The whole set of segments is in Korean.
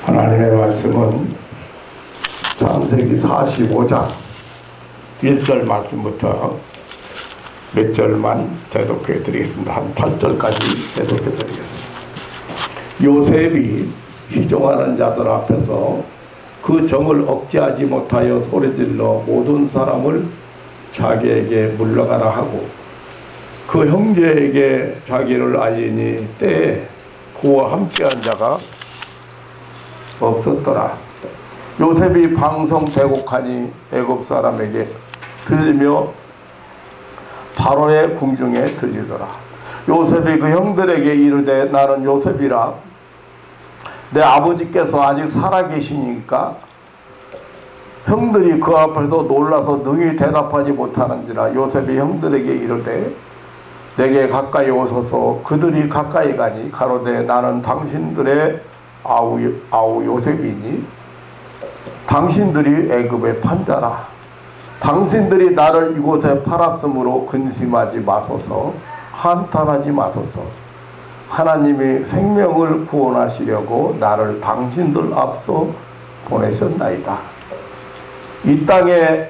하나님의 말씀은 창세기 45장 1절 말씀부터 몇 절만 대독해 드리겠습니다. 한 8절까지 대독해 드리겠습니다. 요셉이 희종하는 자들 앞에서 그 정을 억제하지 못하여 소리질러 모든 사람을 자기에게 물러가라 하고 그 형제에게 자기를 알리니 때에 그와 함께한 자가 없었더라. 요셉이 방성대곡하니 애굽 사람에게 들리며 바로의 궁중에 들리더라. 요셉이 그 형들에게 이르되 나는 요셉이라. 내 아버지께서 아직 살아계시니까 형들이 그 앞에서 놀라서 능히 대답하지 못하는지라. 요셉이 형들에게 이르되 내게 가까이 오소서. 그들이 가까이 가니 가로되 나는 당신들의 아우 요셉이니 당신들이 애굽의 판자라. 당신들이 나를 이곳에 팔았으므로 근심하지 마소서. 한탄하지 마소서. 하나님이 생명을 구원하시려고 나를 당신들 앞서 보내셨나이다. 이 땅에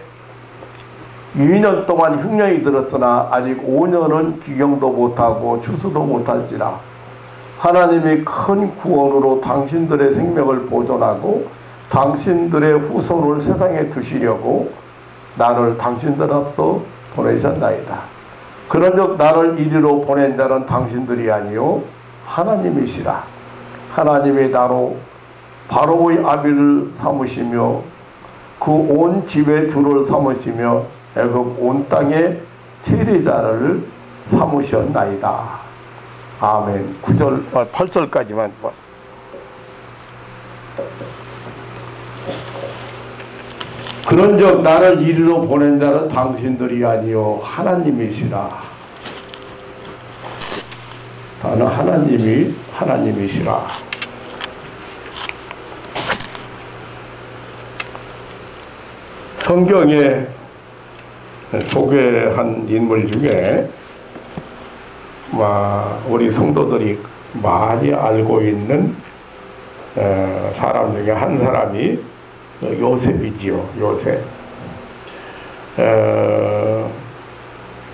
2년 동안 흉년이 들었으나 아직 5년은 기경도 못하고 추수도 못할지라. 하나님이 큰 구원으로 당신들의 생명을 보존하고 당신들의 후손을 세상에 두시려고 나를 당신들 앞서 보내셨나이다. 그런즉 나를 이리로 보낸 자는 당신들이 아니요 하나님이시라. 하나님이 나로 바로의 아비를 삼으시며 그 온 집의 주를 삼으시며 애굽 온 땅의 치리자를 삼으셨나이다. 아멘. 8절까지만 봤습니다. 그런즉 나를 이리로 보낸 자는 당신들이 아니요 하나님이시라. 나는 하나님이시라. 성경에 소개한 인물 중에 우리 성도들이 많이 알고 있는 사람 중에 한 사람이 요셉이지요. 요셉.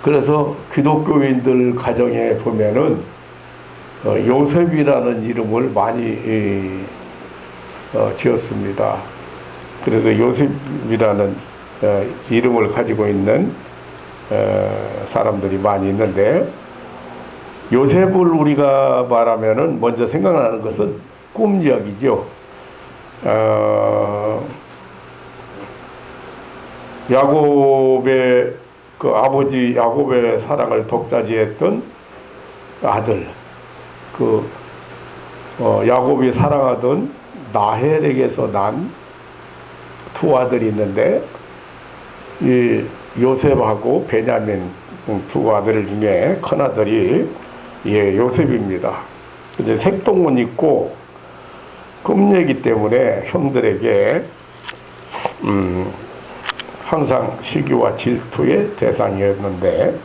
그래서 기독교인들 가정에 보면은 요셉이라는 이름을 많이 지었습니다. 그래서 요셉이라는 이름을 가지고 있는 사람들이 많이 있는데, 요셉을 우리가 말하면은 먼저 생각나는 것은 꿈 이야기죠. 야곱의 그 아버지 야곱의 사랑을 독차지했던 아들, 야곱이 사랑하던 라헬에게서 난 두 아들이 있는데, 이 요셉하고 베냐민 두 아들 중에 큰 아들이 요셉입니다. 이제 색동은 있고 금녀이기 때문에 형들에게 항상 시기와 질투의 대상이었는데,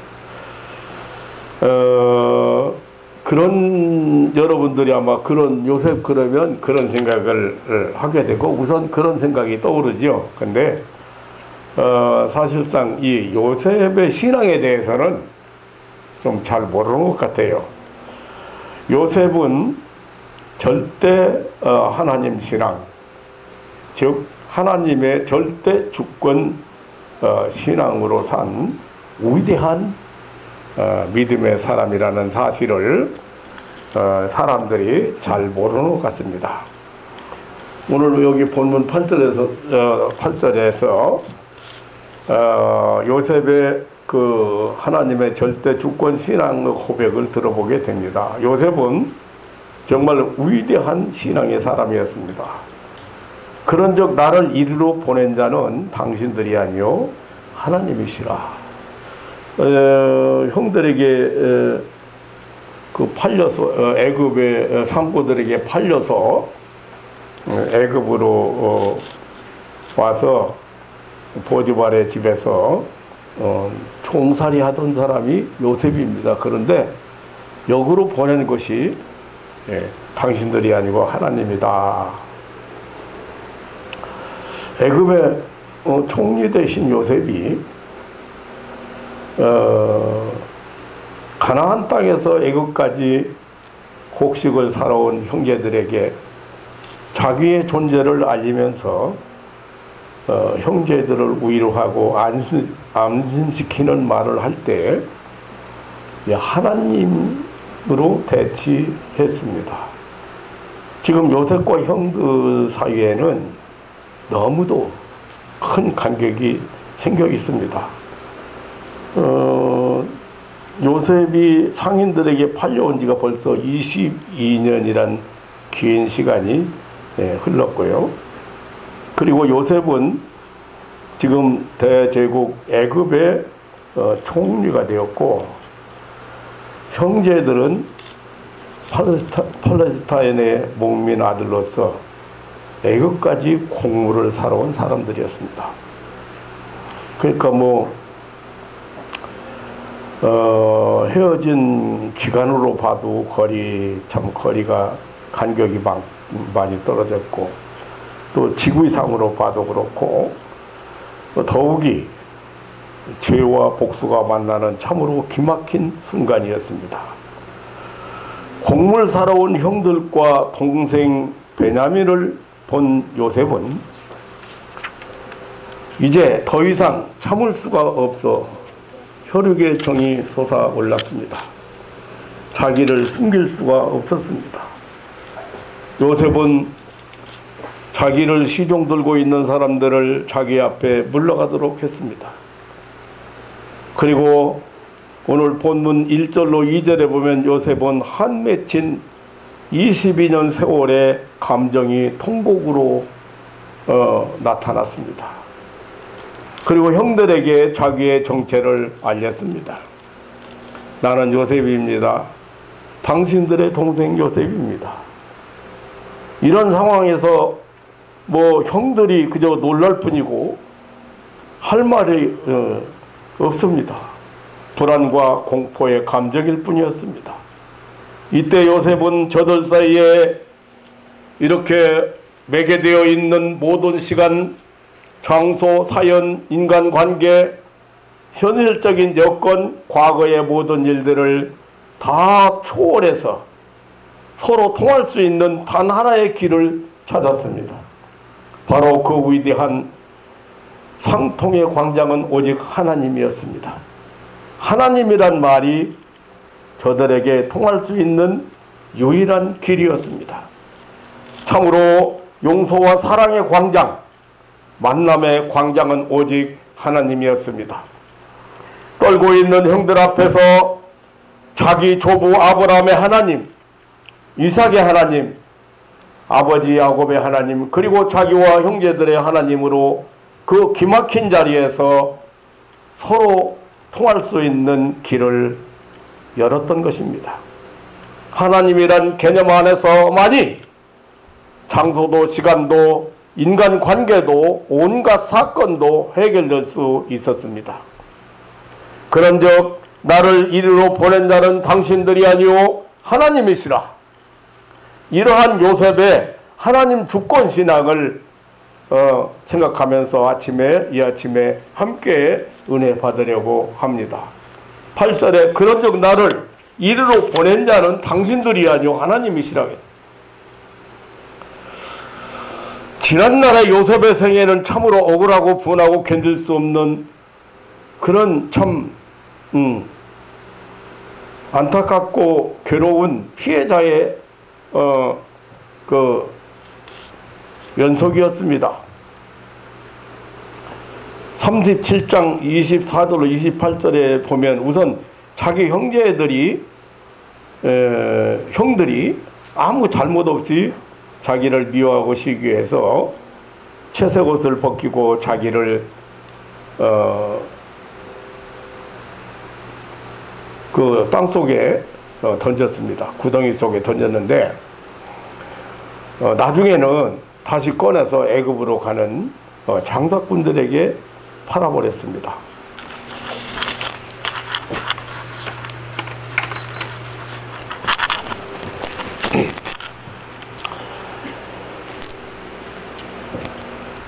그런 여러분들이 아마 그런 요셉 그러면 그런 생각을 하게 되고 우선 그런 생각이 떠오르죠. 근데 사실상 이 요셉의 신앙에 대해서는 좀 잘 모르는 것 같아요. 요셉은 절대 하나님 신앙, 즉 하나님의 절대 주권 신앙으로 산 위대한 믿음의 사람이라는 사실을 사람들이 잘 모르는 것 같습니다. 오늘 여기 본문 8절에서 요셉의 그 하나님의 절대 주권 신앙의 고백을 들어보게 됩니다. 요셉은 정말 위대한 신앙의 사람이었습니다. 그런즉 나를 이리로 보낸 자는 당신들이 아니요 하나님이시라. 형들에게 팔려서 애굽의 상고들에게 팔려서 애굽으로 와서 보디발의 집에서 총살이 하던 사람이 요셉입니다. 그런데 역으로 보낸 것이 당신들이 아니고 하나님이다. 애굽의 총리 되신 요셉이 가나안 땅에서 애굽까지 곡식을 사러온 형제들에게 자기의 존재를 알리면서 형제들을 위로하고 안심시키는 말을 할 때 하나님으로 대치했습니다. 지금 요셉과 형들 사이에는 너무도 큰 간격이 생겨 있습니다. 요셉이 상인들에게 팔려온 지가 벌써 22년이란 긴 시간이 흘렀고요. 그리고 요셉은 지금 대제국 애굽의 총리가 되었고, 형제들은 팔레스타인의 목민 아들로서 애굽까지 공물을 사러 온 사람들이었습니다. 그러니까 헤어진 기간으로 봐도 거리가 간격이 많이 떨어졌고, 또 지구상으로 봐도 그렇고, 더욱이 죄와 복수가 만나는 참으로 기막힌 순간이었습니다. 곡물 사러 온 형들과 동생 베냐민을 본 요셉은 이제 더 이상 참을 수가 없어 혈육의 정이 솟아올랐습니다. 자기를 숨길 수가 없었습니다. 요셉은 자기를 시종 들고 있는 사람들을 자기 앞에 물러가도록 했습니다. 그리고 오늘 본문 1절로 2절에 보면 요셉은 한 맺힌 22년 세월의 감정이 통곡으로 나타났습니다. 그리고 형들에게 자기의 정체를 알렸습니다. 나는 요셉입니다. 당신들의 동생 요셉입니다. 이런 상황에서 형들이 그저 놀랄 뿐이고 할 말이 없습니다. 불안과 공포의 감정일 뿐이었습니다. 이때 요셉은 저들 사이에 이렇게 매개되어 있는 모든 시간, 장소, 사연, 인간관계, 현실적인 여건, 과거의 모든 일들을 다 초월해서 서로 통할 수 있는 단 하나의 길을 찾았습니다. 바로 그 위대한 상통의 광장은 오직 하나님이었습니다. 하나님이란 말이 저들에게 통할 수 있는 유일한 길이었습니다. 참으로 용서와 사랑의 광장, 만남의 광장은 오직 하나님이었습니다. 떨고 있는 형들 앞에서 자기 조부 아브라함의 하나님, 이삭의 하나님, 아버지 야곱의 하나님, 그리고 자기와 형제들의 하나님으로 그 기막힌 자리에서 서로 통할 수 있는 길을 열었던 것입니다. 하나님이란 개념 안에서만이 장소도 시간도 인간관계도 온갖 사건도 해결될 수 있었습니다. 그런즉 나를 이리로 보낸 자는 당신들이 아니오 하나님이시라. 이러한 요셉의 하나님 주권 신앙을 생각하면서 이 아침에 함께 은혜 받으려고 합니다. 8절에 그런즉 나를 이리로 보낸 자는 당신들이 아니오 하나님이시라 했습니다. 지난날의 요셉의 생애는 참으로 억울하고 분하고 견딜 수 없는 그런 참 안타깝고 괴로운 피해자의 연속이었습니다. 37장 24절로 28절에 보면 우선 자기 형들이 아무 잘못 없이 자기를 미워하고 시기해서 채색 옷을 벗기고 자기를 그 땅속에 던졌습니다. 구덩이 속에 던졌는데 나중에는 다시 꺼내서 애굽으로 가는 장사꾼들에게 팔아버렸습니다.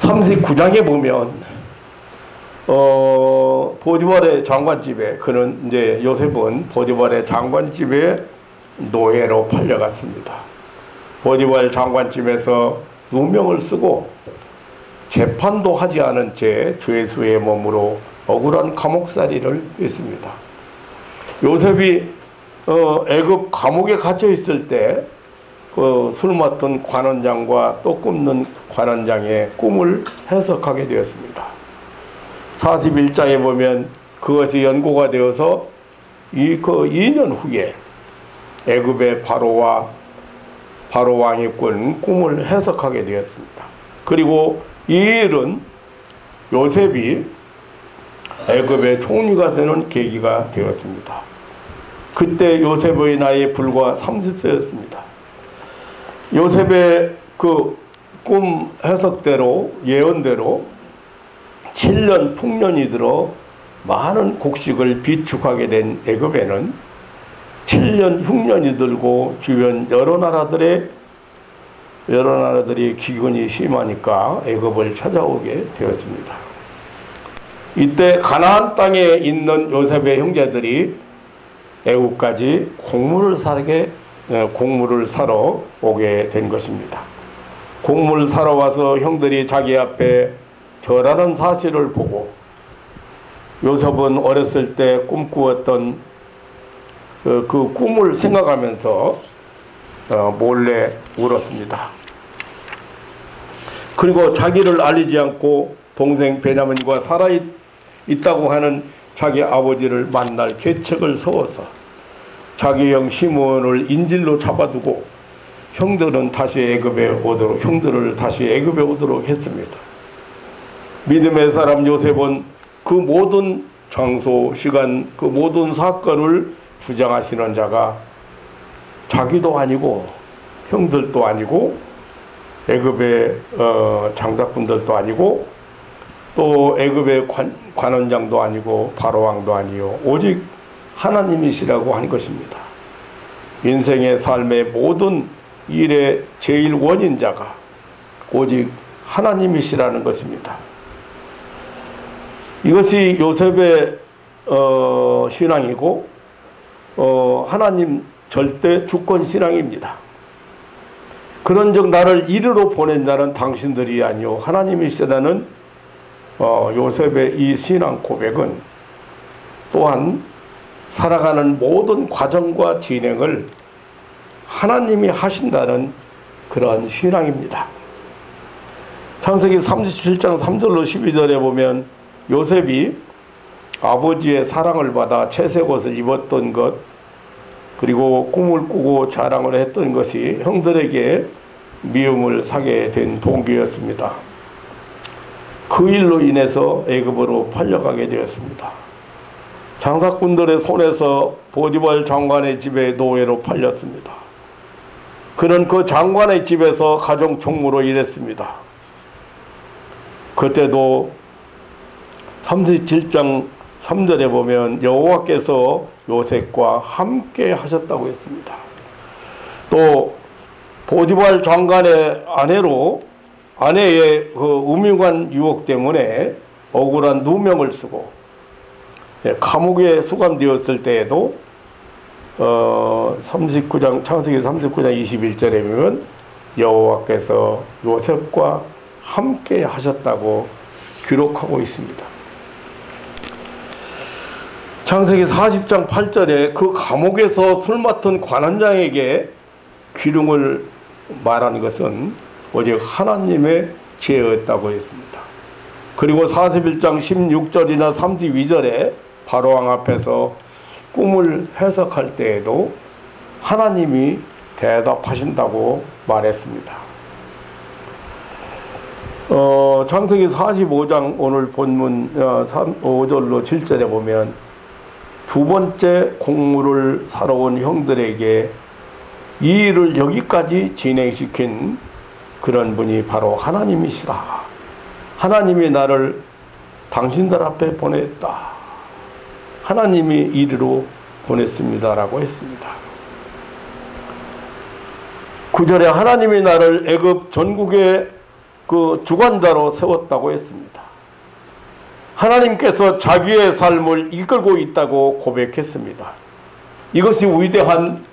39장에 보면 보디발의 장관집에, 그는 이제 요셉은 보디발의 장관집에 노예로 팔려갔습니다. 보디발 장관집에서 누명을 쓰고 재판도 하지 않은 채 죄수의 몸으로 억울한 감옥살이를 했습니다. 요셉이 애굽 감옥에 갇혀 있을 때 술 맡은 관원장과 또 꿈는 관원장의 꿈을 해석하게 되었습니다. 41장에 보면 그것이 연고가 되어서 그 2년 후에 애굽의 바로 왕이 꾼 꿈을 해석하게 되었습니다. 그리고 이 일은 요셉이 애굽의 총리가 되는 계기가 되었습니다. 그때 요셉의 나이 불과 30세였습니다. 요셉의 그 꿈 해석대로, 예언대로 7년 풍년이 들어 많은 곡식을 비축하게 된 애굽에는 7년 흉년이 들고 주변 여러 나라들이 기근이 심하니까 애굽을 찾아오게 되었습니다. 이때 가나안 땅에 있는 요셉의 형제들이 애굽까지 곡물을 사러 오게 된 것입니다. 곡물 사러 와서 형들이 자기 앞에 절하는 사실을 보고 요셉은 어렸을 때 꿈꾸었던 그 꿈을 생각하면서 몰래 울었습니다. 그리고 자기를 알리지 않고 동생 베냐민과 살아있다고 하는 자기 아버지를 만날 계책을 세워서 자기 형 시몬을 인질로 잡아두고 형들을 다시 애굽에 오도록 했습니다. 믿음의 사람 요셉은 그 모든 장소, 시간, 그 모든 사건을 주장하시는 자가 자기도 아니고 형들도 아니고 애굽의 장사꾼들도 아니고 또 애굽의 관원장도 아니고 바로왕도 아니요 오직 하나님이시라고 한 것입니다. 인생의 삶의 모든 일의 제일 원인자가 오직 하나님이시라는 것입니다. 이것이 요셉의 신앙이고 하나님 절대 주권 신앙입니다. 그런즉 나를 이리로 보낸 자는 당신들이 아니요 하나님이시라는 요셉의 이 신앙 고백은 또한 살아가는 모든 과정과 진행을 하나님이 하신다는 그런 신앙입니다. 창세기 37장 3절로 12절에 보면 요셉이 아버지의 사랑을 받아 채색 옷을 입었던 것, 그리고 꿈을 꾸고 자랑을 했던 것이 형들에게 미움을 사게 된 동기였습니다. 그 일로 인해서 애굽으로 팔려가게 되었습니다. 장사꾼들의 손에서 보디발 장관의 집에 노예로 팔렸습니다. 그는 그 장관의 집에서 가정 총무로 일했습니다. 그때도 37장 3절에 보면 여호와께서 요셉과 함께 하셨다고 했습니다. 또 보디발 장관의 아내의 그 음흉한 유혹 때문에 억울한 누명을 쓰고 감옥에 수감되었을 때에도 39장 창세기 39장 21절에 보면 여호와께서 요셉과 함께 하셨다고 기록하고 있습니다. 창세기 40장 8절에 그 감옥에서 술 맡은 관원장에게 기름을 말한 것은 오직 하나님의 지혜였다고 했습니다. 그리고 41장 16절이나 32절에 바로왕 앞에서 꿈을 해석할 때에도 하나님이 대답하신다고 말했습니다. 창세기 45장 오늘 본문 5절로 7절에 보면 두 번째 곡물을 사러 온 형들에게 이 일을 여기까지 진행시킨 그런 분이 바로 하나님이시다. 하나님이 나를 당신들 앞에 보냈다. 하나님이 이리로 보냈습니다라고 했습니다. 9절에 하나님이 나를 애굽 전국에 그 주관자로 세웠다고 했습니다. 하나님께서 자기의 삶을 이끌고 있다고 고백했습니다. 이것이 위대한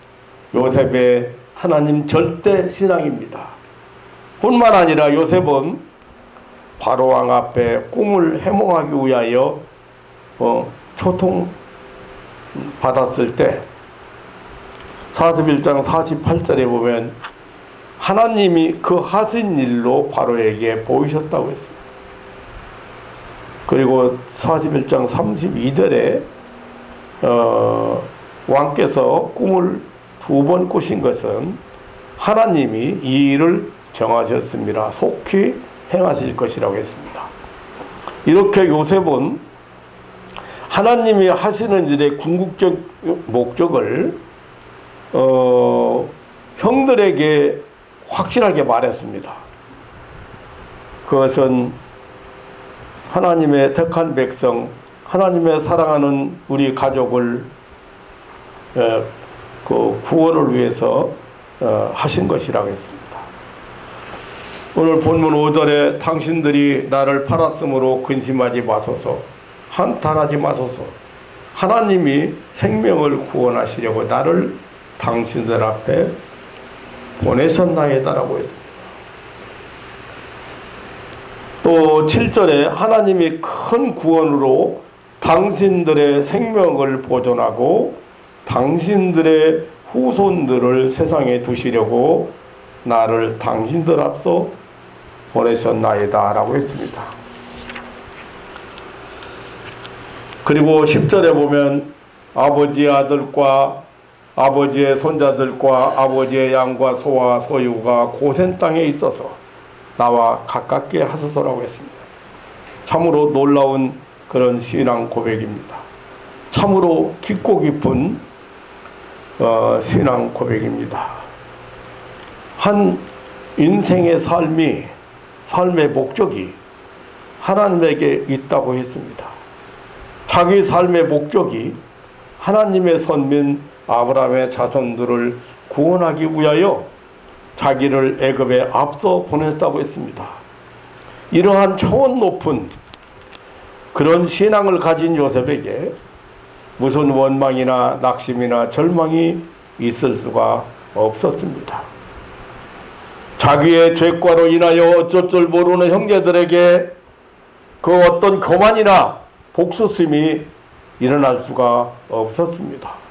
요셉의 하나님 절대 신앙입니다. 뿐만 아니라 요셉은 바로왕 앞에 꿈을 해몽하기 위하여 초통 받았을 때 41장 48절에 보면 하나님이 그 하신 일로 바로에게 보이셨다고 했습니다. 그리고 41장 32절에 왕께서 꿈을 2번 꾸신 것은 하나님이 이 일을 정하셨습니다. 속히 행하실 것이라고 했습니다. 이렇게 요셉은 하나님이 하시는 일의 궁극적 목적을 형들에게 확실하게 말했습니다. 그것은 하나님의 택한 백성, 하나님의 사랑하는 우리 가족을 그 구원을 위해서 하신 것이라고 했습니다. 오늘 본문 5절에 당신들이 나를 팔았으므로 근심하지 마소서, 한탄하지 마소서. 하나님이 생명을 구원하시려고 나를 당신들 앞에 보내셨나이다라고 했습니다. 또 7절에 하나님이 큰 구원으로 당신들의 생명을 보존하고 당신들의 후손들을 세상에 두시려고 나를 당신들 앞서 보내셨나이다 라고 했습니다. 그리고 10절에 보면 아버지의 아들과 아버지의 손자들과 아버지의 양과 소와 소유가 고센 땅에 있어서 나와 가깝게 하소서라고 했습니다. 참으로 놀라운 그런 신앙 고백입니다. 참으로 깊고 깊은 신앙 고백입니다. 한 인생의 삶의 목적이 하나님에게 있다고 했습니다. 자기 삶의 목적이 하나님의 선민 아브라함의 자손들을 구원하기 위하여 자기를 애굽에 앞서 보냈다고 했습니다. 이러한 차원 높은 그런 신앙을 가진 요셉에게 무슨 원망이나 낙심이나 절망이 있을 수가 없었습니다. 자기의 죄과로 인하여 어쩔 줄 모르는 형제들에게 그 어떤 교만이나 복수심이 일어날 수가 없었습니다.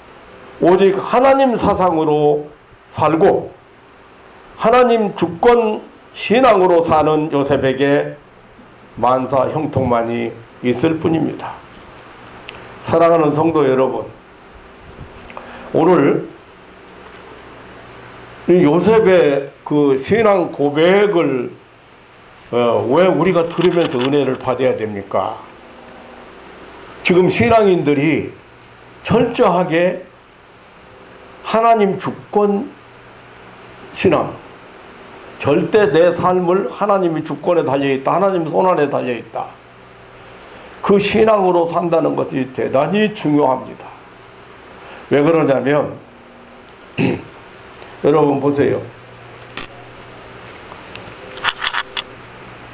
오직 하나님 사상으로 살고 하나님 주권 신앙으로 사는 요셉에게 만사 형통만이 있을 뿐입니다. 사랑하는 성도 여러분, 오늘 이 요셉의 그 신앙 고백을 왜 우리가 들으면서 은혜를 받아야 됩니까? 지금 신앙인들이 철저하게 하나님 주권 신앙, 절대 내 삶을 하나님이 주권에 달려있다, 하나님 손안에 달려있다, 그 신앙으로 산다는 것이 대단히 중요합니다. 왜 그러냐면 여러분 보세요.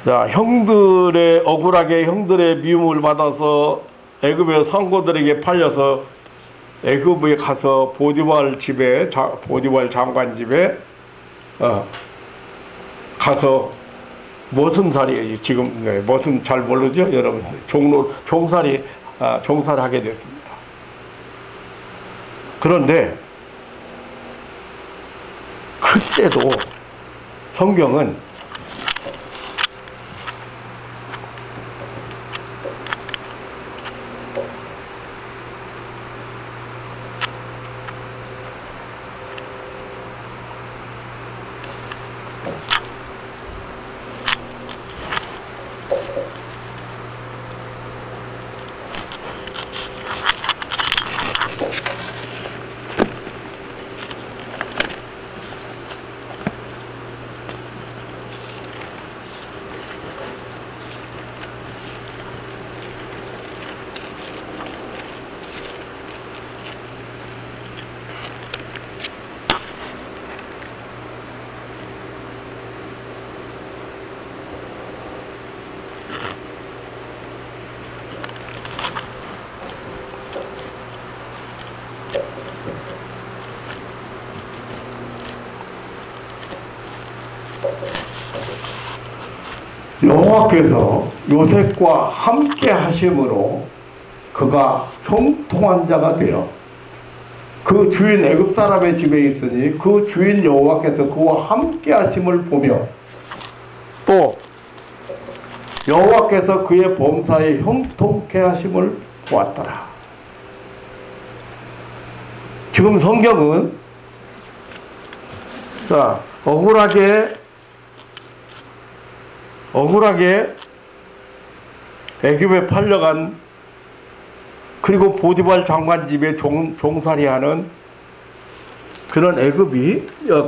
자, 형들의 억울하게 형들의 미움을 받아서 애굽의 상고들에게 팔려서 애굽에 가서 보디발 장관 집에 가서 머슴살이, 지금 머슴 잘 모르죠 여러분, 종살이 하게 됐습니다. 그런데 그때도 성경은 여호와께서 요셉과 함께 하심으로 그가 형통한 자가 되어 그 주인 애굽 사람의 집에 있으니 그 주인 여호와께서 그와 함께 하심을 보며 또 여호와께서 그의 범사에 형통케 하심을 보았더라. 지금 성경은 자 억울하게 애굽에 팔려간 그리고 보디발 장관 집에 종살이하는 그런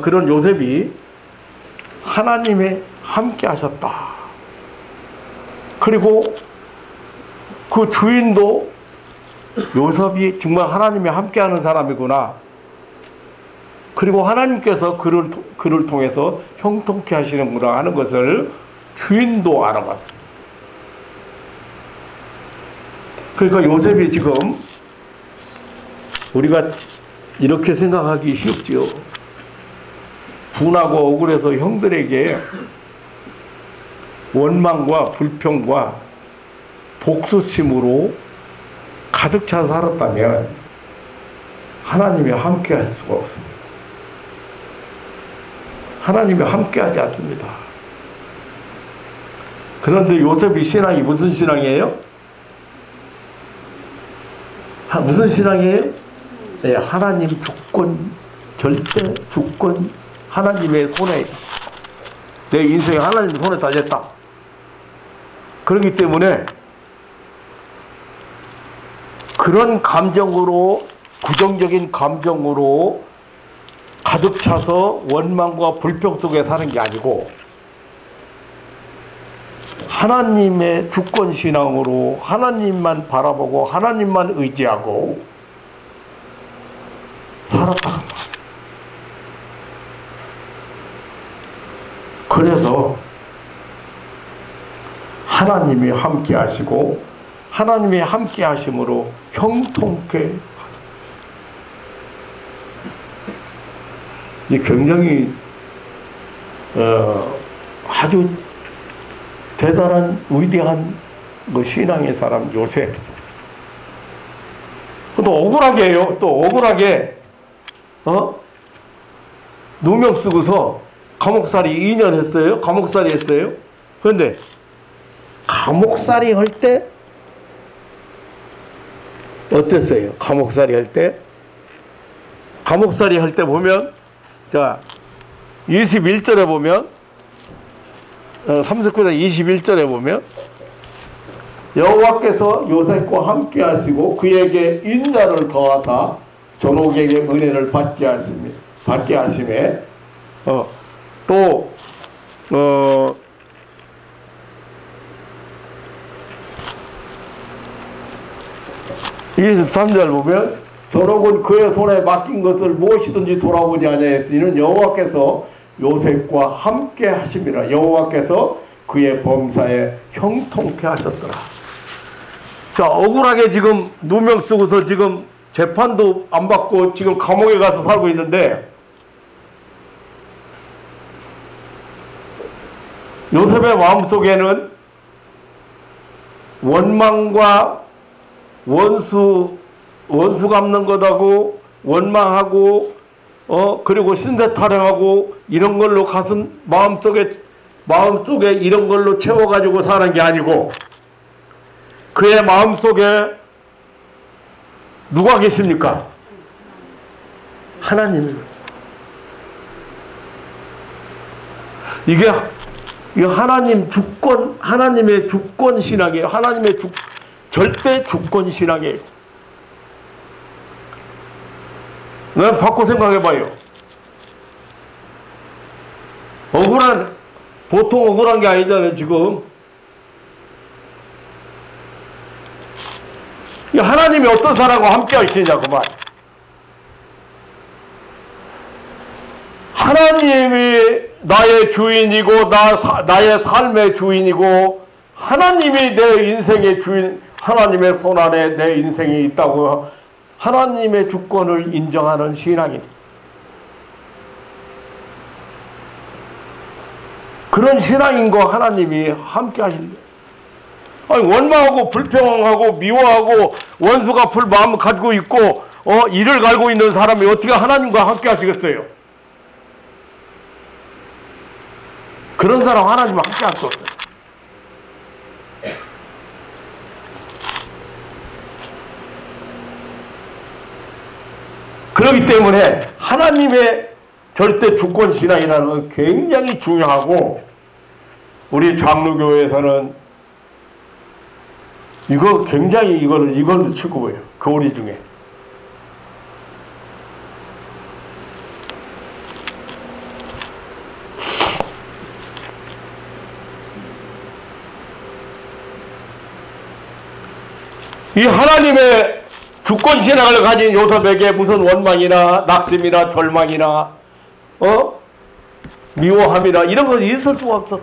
그런 요셉이 하나님의 함께 하셨다. 그리고 그 주인도 요셉이 정말 하나님이 함께하는 사람이구나. 그리고 하나님께서 그를 통해서 형통케 하시는구나 하는 것을 주인도 알아봤어요. 그러니까 요셉이 지금 우리가 이렇게 생각하기 쉽지요. 분하고 억울해서 형들에게 원망과 불평과 복수심으로 가득 차 살았다면 하나님이 함께 할 수가 없습니다. 하나님이 함께 하지 않습니다. 그런데 요셉의 신앙이 무슨 신앙이에요? 무슨 신앙이에요? 네, 하나님 주권, 절대 주권, 하나님의 손에, 내 인생이 하나님의 손에 달렸다. 그렇기 때문에 그런 감정으로, 부정적인 감정으로 가득 차서 원망과 불평 속에 사는 게 아니고 하나님의 주권 신앙으로 하나님만 바라보고 하나님만 의지하고 살았다. 그래서 하나님이 함께 하시고 하나님이 함께 하심으로 형통케 이 굉장히 아주 대단한 위대한 신앙의 사람 요셉. 또 억울하게 해요. 또 억울하게 누명 쓰고서 감옥살이 2년 했어요. 감옥살이 했어요. 그런데 감옥살이 할 때 어땠어요? 감옥살이 할 때? 감옥살이 할 때 보면 자 21절에 보면 39장 21절에 보면 여호와께서 요셉과 함께 하시고 그에게 인자를 더하사 전옥에게 은혜를 받게 하심에 또 23절 보면 전옥은 그의 손에 맡긴 것을 무엇이든지 돌아보지 아니하였으니 여호와께서 요셉과 함께 하심이라. 여호와께서 그의 범사에 형통케 하셨더라. 자, 억울하게 지금 누명 쓰고서 지금 재판도 안 받고 지금 감옥에 가서 살고 있는데 요셉의 마음속에는 원망과 원수 갚는 것하고 원망하고 그리고 신세 타령하고 이런 걸로 마음속에 이런 걸로 채워가지고 사는 게 아니고 그의 마음속에 누가 계십니까? 하나님입니다. 이게 하나님의 주권 신앙이에요. 하나님의 절대 주권 신앙이에요. 난 바꿔 생각해봐요. 보통 억울한 게 아니잖아요, 지금. 하나님이 어떤 사람과 함께 하시냐, 그 말. 하나님이 나의 주인이고, 나의 삶의 주인이고, 하나님이 내 인생의 주인, 하나님의 손 안에 내 인생이 있다고 하나님의 주권을 인정하는 신앙입니다. 그런 신앙인과 하나님이 함께 하신다. 아니, 원망하고 불평하고 미워하고 원수 갚을 마음을 가지고 있고 이를 갈고 있는 사람이 어떻게 하나님과 함께 하시겠어요? 그런 사람 하나님과 함께 할 수 없어요. 그렇기 때문에 하나님의 절대 주권 신앙이라는 건 굉장히 중요하고, 우리 장로교회에서는 이거 굉장히 이걸로 추구해요. 교리 중에. 이 하나님의 주권 신앙을 가진 요셉에게 무슨 원망이나 낙심이나 절망이나 미워함이나 이런 것이 있을 수가 없었어.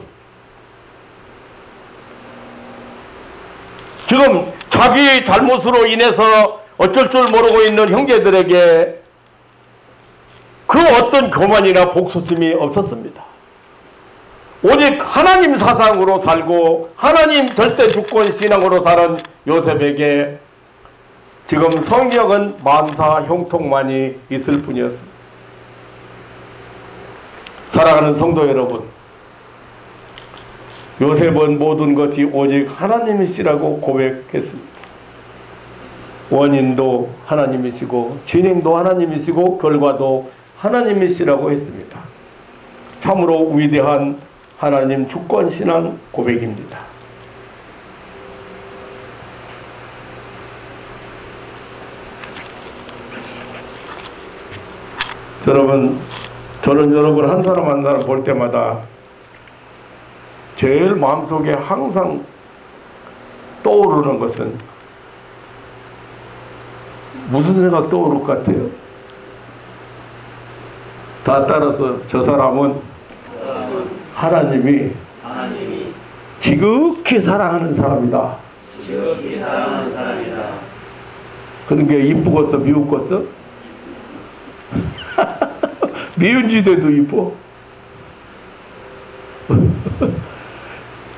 지금 자기 잘못으로 인해서 어쩔 줄 모르고 있는 형제들에게 그 어떤 교만이나 복수심이 없었습니다. 오직 하나님 사상으로 살고 하나님 절대 주권 신앙으로 사는 요셉에게 지금 성경은 만사 형통만이 있을 뿐이었습니다. 사랑하는 성도 여러분, 요셉은 모든 것이 오직 하나님이시라고 고백했습니다. 원인도 하나님이시고 진행도 하나님이시고 결과도 하나님이시라고 했습니다. 참으로 위대한 하나님 주권신앙 고백입니다. 여러분, 저는 여러분 한 사람 한 사람 볼 때마다 제일 마음속에 항상 떠오르는 것은 무슨 생각 떠오를 것 같아요? 다 따라서 저 사람은 하나님이 지극히 사랑하는 사람이다. 지극히 사랑하는 사람이다. 그런 게 이쁘겠어, 미웠겠어? 미운 지대도 이뻐.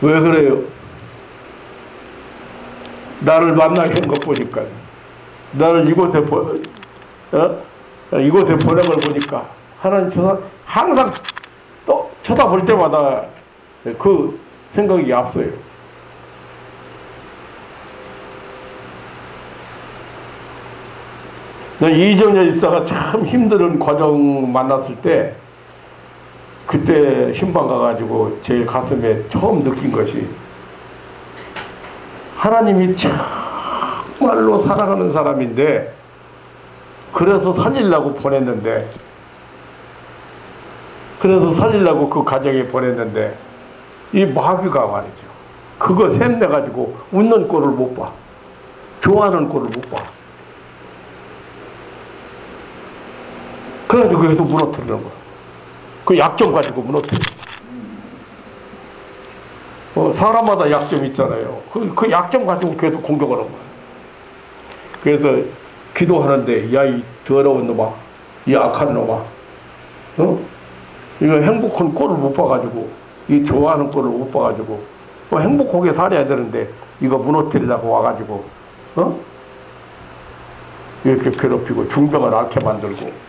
왜 그래요? 나를 만나게 한 것 보니까, 나를 이곳에 이곳에 보낸 걸 보니까 하나님 항상 또 쳐다볼 때마다 그 생각이 앞서요. 이정재 집사가 참 힘든 과정 만났을 때, 그때 신방 가가지고 제 가슴에 처음 느낀 것이, 하나님이 정말로 사랑하는 사람인데 그래서 살리려고 보냈는데, 그래서 살리려고 그 가정에 보냈는데 이 마귀가 말이죠, 그거 샘내가지고 웃는 꼴을 못 봐, 좋아하는 꼴을 못 봐. 그래가지고 계속 무너뜨리는 거야. 그 약점 가지고 무너뜨려. 사람마다 약점이 있잖아요. 그 약점 가지고 계속 공격하는 거야. 그래서 기도하는데, 야, 이 더러운 놈아, 이 악한 놈아, 이거 행복한 꼴을 못 봐가지고, 이 좋아하는 꼴을 못 봐가지고, 행복하게 살아야 되는데 이거 무너뜨리려고 와가지고 이렇게 괴롭히고 중병을 앓게 만들고.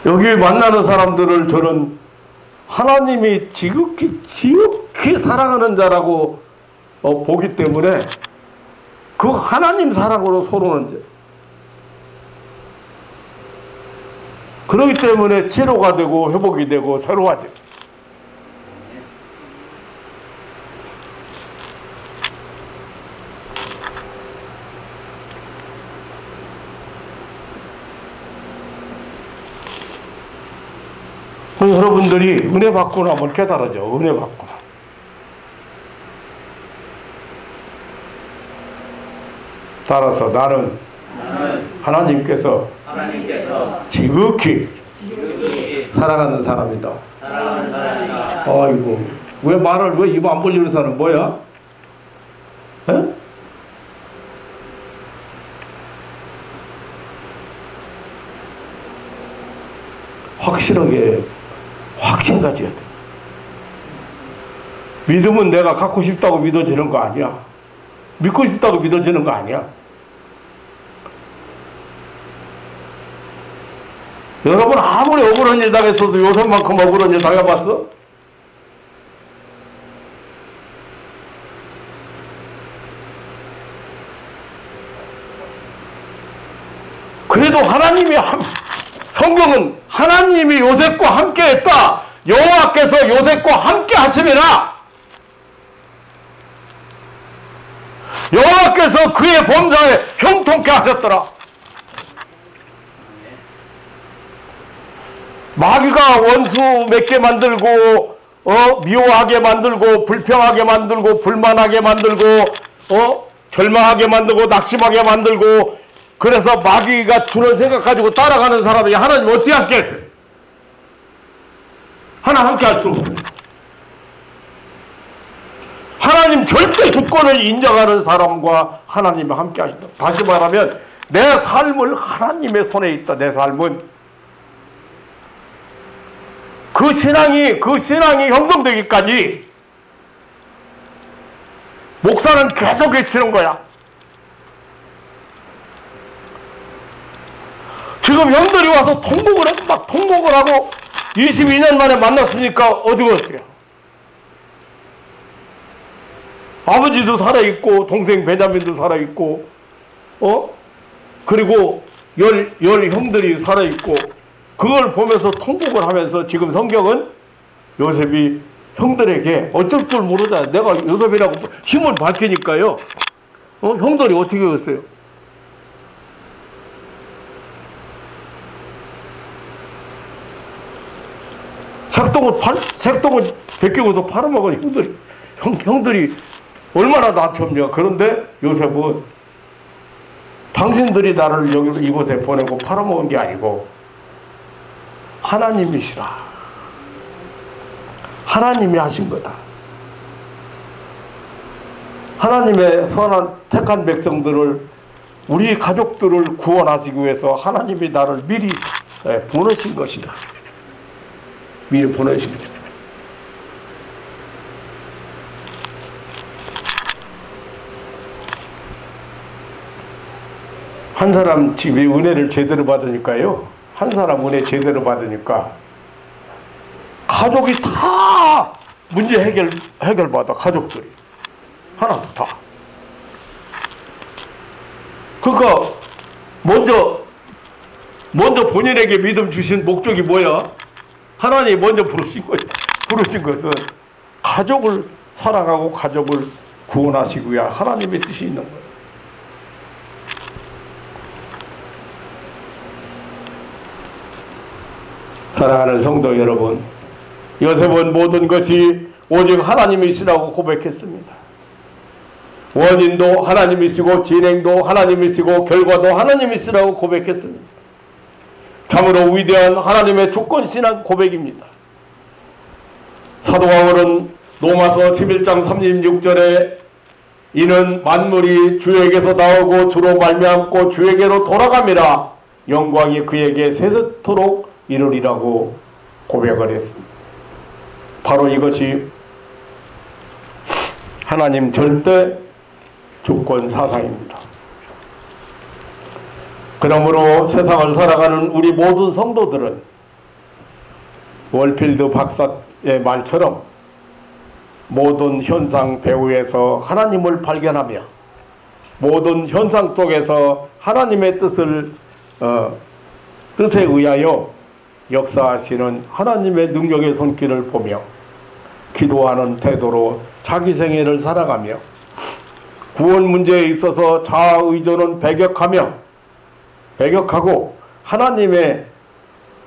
여기 만나는 사람들을 저는 하나님이 지극히 사랑하는 자라고 보기 때문에 그 하나님 사랑으로 서로는 자. 그렇기 때문에 치료가 되고 회복이 되고 새로워지. 여러분들이 은혜 받고 나면 깨달아져. 은혜 받고 나. 따라서 나는 하나님께서 지극히 사랑하는 사람이다. 아이고, 왜 말을 왜 입 안 벌리는 사람 뭐야? 에? 확실하게 확신 가져야 돼. 믿음은 내가 갖고 싶다고 믿어지는 거 아니야. 믿고 싶다고 믿어지는 거 아니야. 여러분 아무리 억울한 일 당했어도 요새만큼 억울한 일 당해봤어? 그래도 하나님이 성경은 하나님이 요셉과 함께 했다. 여호와께서 요셉과 함께 하심이라. 여호와께서 그의 범사에 형통케 하셨더라. 마귀가 원수 맺게 만들고 미워하게 만들고 불평하게 만들고 불만하게 만들고 절망하게 만들고 낙심하게 만들고 그래서 마귀가 주는 생각 가지고 따라가는 사람이 하나님 어떻게 함께 하나 함께 할 수 없어요. 하나님 절대 주권을 인정하는 사람과 하나님이 함께 하신다. 다시 말하면 내 삶을 하나님의 손에 있다. 내 삶은 그 신앙이 형성되기까지 목사는 계속 외치는 거야. 지금 형들이 와서 통곡을 해서 막 통곡을 하고 22년 만에 만났으니까 어디 갔어요? 아버지도 살아있고 동생 베냐민도 살아있고 그리고 열 형들이 살아있고 그걸 보면서 통곡을 하면서 지금 성경은 요셉이 형들에게 어쩔 줄 모르잖아요. 내가 요셉이라고 힘을 밝히니까요. 형들이 어떻게 했어요? 색동을 벗기고서 팔아먹은 형들이 얼마나 낮췄냐. 그런데 요셉은 당신들이 나를 여기 이곳에 보내고 팔아먹은 게 아니고 하나님이시라. 하나님이 하신 거다. 하나님의 선한 택한 백성들을 우리 가족들을 구원하시기 위해서 하나님이 나를 미리 보내신 것이다. 미리 보내신 것이다. 한 사람 집에 은혜를 제대로 받으니까요. 한 사람 은혜 제대로 받으니까 가족이 다 문제 해결받아. 가족들이 하나도 다. 그러니까 먼저 본인에게 믿음 주신 목적이 뭐야? 하나님이 먼저 부르신 것은 가족을 사랑하고 가족을 구원하시기 위한 하나님의 뜻이 있는 거예요. 사랑하는 성도 여러분, 요셉은 모든 것이 오직 하나님이시라고 고백했습니다. 원인도 하나님이시고 진행도 하나님이시고 결과도 하나님이시라고 고백했습니다. 참으로 위대한 하나님의 주권신앙 고백입니다. 사도 바울은 로마서 11장 36절에 이는 만물이 주에게서 나오고 주로 말미암고 주에게로 돌아감이라 영광이 그에게 세세토록 이루리라고 고백을 했습니다. 바로 이것이 하나님 절대 주권 사상입니다. 그러므로 세상을 살아가는 우리 모든 성도들은 월필드 박사의 말처럼 모든 현상 배후에서 하나님을 발견하며 모든 현상 속에서 하나님의 뜻에 의하여 역사하시는 하나님의 능력의 손길을 보며 기도하는 태도로 자기 생애를 살아가며 구원 문제에 있어서 자아 의존은 배격하고 하나님의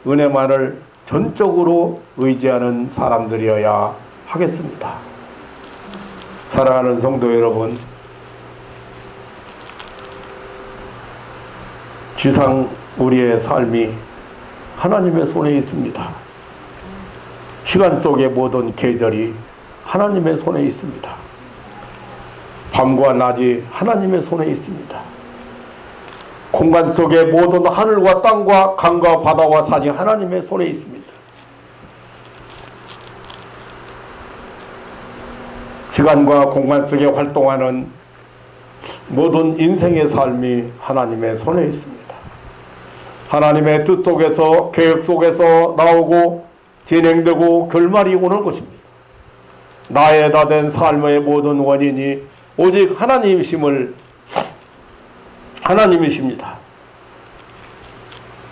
은혜만을 전적으로 의지하는 사람들이어야 하겠습니다. 사랑하는 성도 여러분, 지상 우리의 삶이 하나님의 손에 있습니다. 시간 속의 모든 계절이 하나님의 손에 있습니다. 밤과 낮이 하나님의 손에 있습니다. 공간 속의 모든 하늘과 땅과 강과 바다와 산이 하나님의 손에 있습니다. 시간과 공간 속에 활동하는 모든 인생의 삶이 하나님의 손에 있습니다. 하나님의 뜻 속에서, 계획 속에서 나오고 진행되고 결말이 오는 것입니다. 나의 다 된 삶의 모든 원인이 오직 하나님이십니다.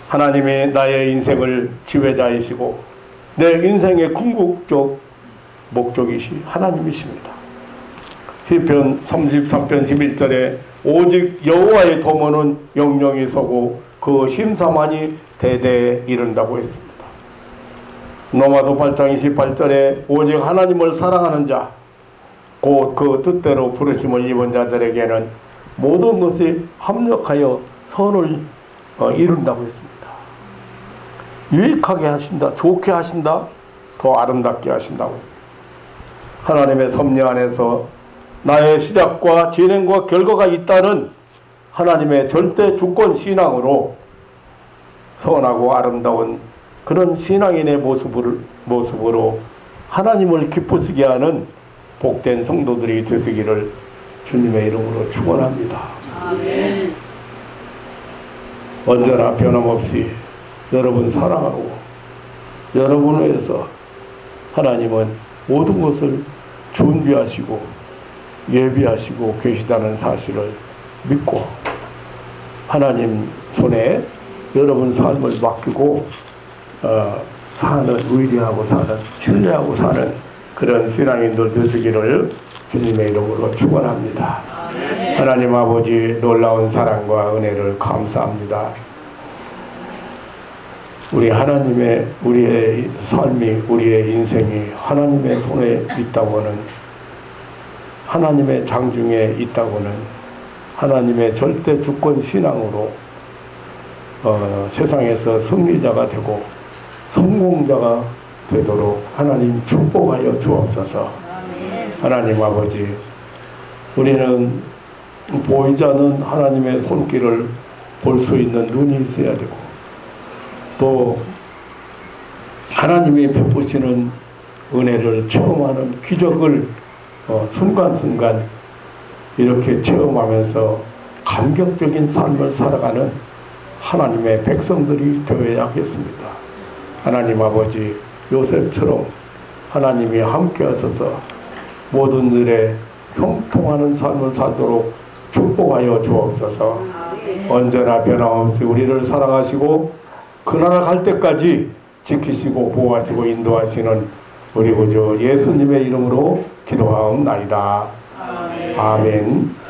하나님이 나의 인생을 지배자이시고 내 인생의 궁극적 목적이시 하나님이십니다. 시편 33편 11절에 오직 여호와의 도모는 영영이 서고 그 심사만이 대대에 이른다고 했습니다. 로마서 8장 28절에 오직 하나님을 사랑하는 자 곧 그 뜻대로 부르심을 입은 자들에게는 모든 것이 합력하여 선을 이룬다고 했습니다. 유익하게 하신다, 좋게 하신다, 더 아름답게 하신다고 했습니다. 하나님의 섭리 안에서 나의 시작과 진행과 결과가 있다는 하나님의 절대 주권 신앙으로 선하고 아름다운 그런 신앙인의 모습으로 하나님을 기쁘시게 하는 복된 성도들이 되시기를 주님의 이름으로 축원합니다. 아멘. 언제나 변함없이 여러분 사랑하고 여러분을 위해서 하나님은 모든 것을 준비하시고 예비하시고 계시다는 사실을 믿고 하나님 손에 여러분 삶을 맡기고 사는, 의리하고 사는, 신뢰하고 사는 그런 신앙인들 되시기를 주님의 이름으로 축원합니다. 하나님 아버지 놀라운 사랑과 은혜를 감사합니다. 우리의 삶이, 우리의 인생이 하나님의 손에 있다고는, 하나님의 장중에 있다고는, 하나님의 절대 주권 신앙으로 세상에서 승리자가 되고 성공자가 되도록 하나님 축복하여 주옵소서. 하나님 아버지, 우리는 보이지 않는 하나님의 손길을 볼 수 있는 눈이 있어야 되고 또 하나님이 베푸시는 은혜를 체험하는 기적을 순간순간 이렇게 체험하면서 감격적인 삶을 살아가는 하나님의 백성들이 되어야 하겠습니다. 하나님 아버지, 요셉처럼 하나님이 함께 하셔서 모든 일에 형통하는 삶을 살도록 축복하여 주옵소서. 언제나 변함없이 우리를 사랑하시고 그 나라 갈 때까지 지키시고 보호하시고 인도하시는 우리 구주 예수님의 이름으로 기도하옵나이다. 아멘.